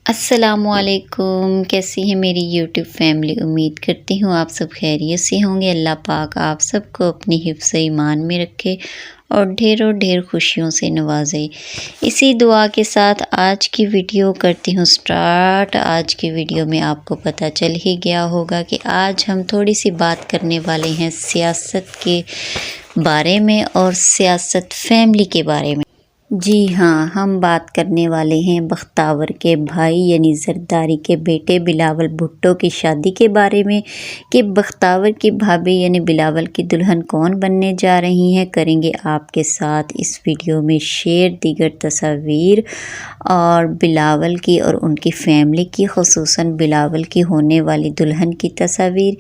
السلام علیکم، کیسی ہے میری یوٹیوب فیملی؟ امید کرتی ہوں آپ سب خیریت سے ہوں گے۔ اللہ پاک آپ سب کو اپنی حفظ ایمان میں رکھے اور ڈھیروں ڈھیر خوشیوں سے نوازے۔ اسی دعا کے ساتھ آج کی ویڈیو کرتی ہوں سٹارٹ۔ آج کی ویڈیو میں آپ کو پتہ چل ہی گیا ہوگا کہ آج ہم تھوڑی سی بات کرنے والے ہیں سیاست کے بارے میں اور سیاست فیملی کے بارے میں۔ جی ہاں، ہم بات کرنے والے ہیں بختاور کے بھائی یعنی زرداری کے بیٹے بلاول بھٹو کی شادی کے بارے میں کہ بختاور کی بھابھی یعنی بلاول کی دلہن کون بننے جا رہی ہیں۔ کریں گے آپ کے ساتھ اس ویڈیو میں شیئر دیگر تصاویر اور بلاول کی اور ان کی فیملی کی، خصوصاً بلاول کی ہونے والی دلہن کی تصاویر۔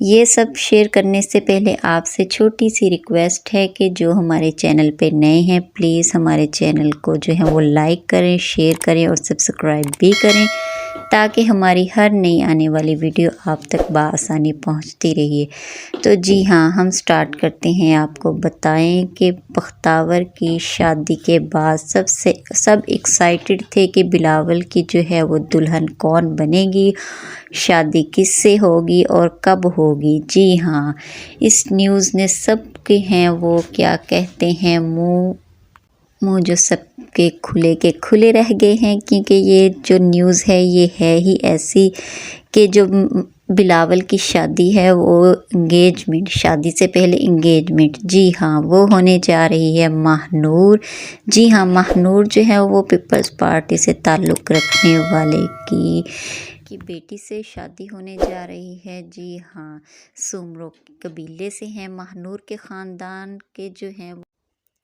یہ سب شیئر کرنے سے پہلے آپ سے چھوٹی سی ریکویسٹ ہے کہ جو ہمارے چینل پہ نئے ہیں پلیز ہمارے چینل کو جو ہے وہ لائک کریں، شیئر کریں اور سبسکرائب بھی کریں تاکہ ہماری ہر نئی آنے والی ویڈیو آپ تک بآسانی پہنچتی رہیے۔ تو جی ہاں، ہم سٹارٹ کرتے ہیں۔ آپ کو بتائیں کہ بختاور کی شادی کے بعد سب ایکسائٹڈ تھے کہ بلاول کی جو ہے وہ دلہن کون بنے گی، شادی کس سے ہوگی اور کب ہوگی۔ جی ہاں، اس نیوز نے سب کے ہیں وہ کیا کہتے ہیں منہ جو سب کے کھلے رہ گئے ہیں، کیونکہ یہ جو نیوز ہے یہ ہے ہی ایسی کہ جو بلاول کی شادی ہے وہ انگیجمنٹ، شادی سے پہلے انگیجمنٹ، جی ہاں وہ ہونے جا رہی ہے ماہنور۔ جی ہاں، ماہنور جو ہے وہ پیپلز پارٹی سے تعلق رکھنے والے کی بیٹی سے شادی ہونے جا رہی ہے۔ جی ہاں، سومرو قبیلے سے ہیں ماہنور کے خاندان کے جو ہیں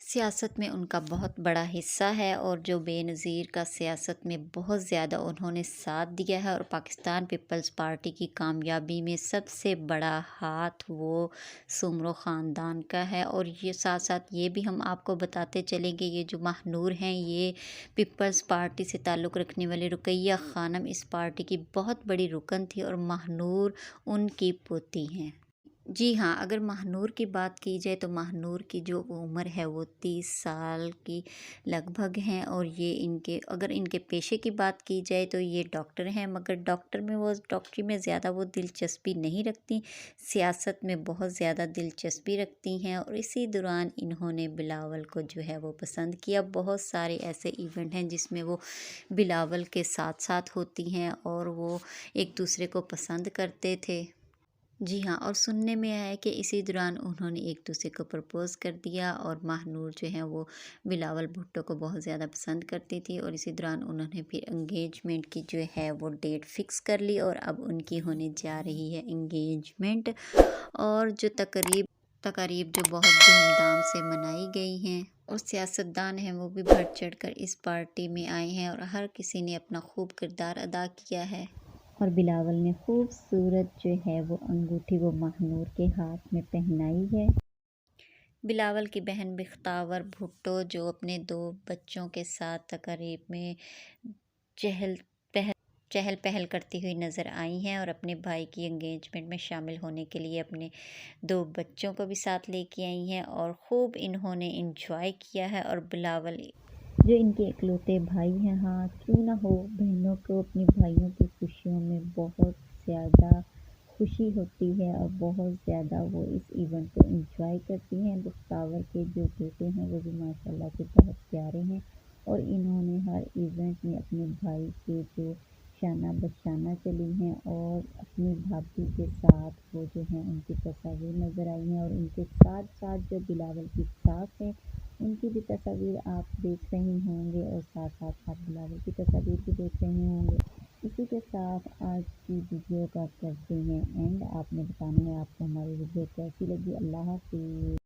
سیاست میں ان کا بہت بڑا حصہ ہے اور جو بے نظیر کا سیاست میں بہت زیادہ انہوں نے ساتھ دیا ہے اور پاکستان پیپلز پارٹی کی کامیابی میں سب سے بڑا ہاتھ وہ سومرو خاندان کا ہے۔ اور یہ ساتھ ساتھ یہ بھی ہم آپ کو بتاتے چلیں گے یہ جو ماہنور ہیں یہ پیپلز پارٹی سے تعلق رکھنے والے رقیہ خانم اس پارٹی کی بہت بڑی رکن تھی اور ماہنور ان کی پوتی ہیں۔ جی ہاں، اگر ماہنور کی بات کی جائے تو ماہنور کی جو عمر ہے وہ 30 سال کی لگ بھگ ہیں اور یہ اگر ان کے پیشے کی بات کی جائے تو یہ ڈاکٹر ہیں، مگر ڈاکٹری میں زیادہ وہ دلچسپی نہیں رکھتی، سیاست میں بہت زیادہ دلچسپی رکھتی ہیں۔ اور اسی دوران انہوں نے بلاول کو جو ہے وہ پسند کیا۔ بہت سارے ایسے ایونٹ ہیں جس میں وہ بلاول کے ساتھ ہوتی ہیں اور وہ ایک دوسرے کو پسند کرتے تھے۔ جی ہاں، اور سننے میں آیا کہ اسی دوران انہوں نے ایک دوسرے کو پرپوز کر دیا اور ماہنور جو ہے وہ بلاول بھٹو کو بہت زیادہ پسند کرتی تھی اور اسی دوران انہوں نے پھر انگیجمنٹ کی جو ہے وہ ڈیٹ فکس کر لی اور اب ان کی ہونے جا رہی ہے انگیجمنٹ۔ اور جو تقاریب جو بہت دھوم دھام سے منائی گئی ہیں اور سیاستدان ہیں وہ بھی بڑھ چڑھ کر اس پارٹی میں آئے ہیں اور ہر کسی نے اپنا خوب کردار ادا کیا ہے۔ اور بلاول نے خوبصورت جو ہے وہ انگوٹھی وہ ماہنور کے ہاتھ میں پہنائی ہے۔ بلاول کی بہن بختاور بھٹو جو اپنے 2 بچوں کے ساتھ تقریب میں چہل پہل کرتی ہوئی نظر آئی ہیں اور اپنے بھائی کی انگیجمنٹ میں شامل ہونے کے لیے اپنے 2 بچوں کو بھی ساتھ لے کے آئی ہیں اور خوب انہوں نے انجوائے کیا ہے۔ اور بلاول جو ان کے اکلوتے بھائی ہیں، ہاں کیوں نہ ہو، بہنوں کو اپنی بھائیوں کی خوشیوں میں بہت زیادہ خوشی ہوتی ہے اور بہت زیادہ وہ اس ایونٹ کو انجوائے کرتی ہیں۔ بختاور کے جو بیٹے ہیں وہ بھی ماشاءاللہ سے بہت پیارے ہیں اور انہوں نے ہر ایونٹ میں اپنے بھائی کے جو شانہ بشانہ چلی ہیں اور اپنی بھابھی کے ساتھ وہ جو ہیں ان کی تصاویر نظر آئی ہیں اور ان کے ساتھ جو بلاول کی ساس ہیں ان کی بھی تصاویر آپ دیکھ رہے ہوں گے اور ساتھ آپ بلاول کی تصاویر بھی دیکھ رہے ہوں گے۔ اسی کے ساتھ آج کی ویڈیو کا کرتے ہیں اینڈ۔ آپ نے بتانا ہے آپ کو ہماری ویڈیو کیسی لگی۔ اللہ حافظ۔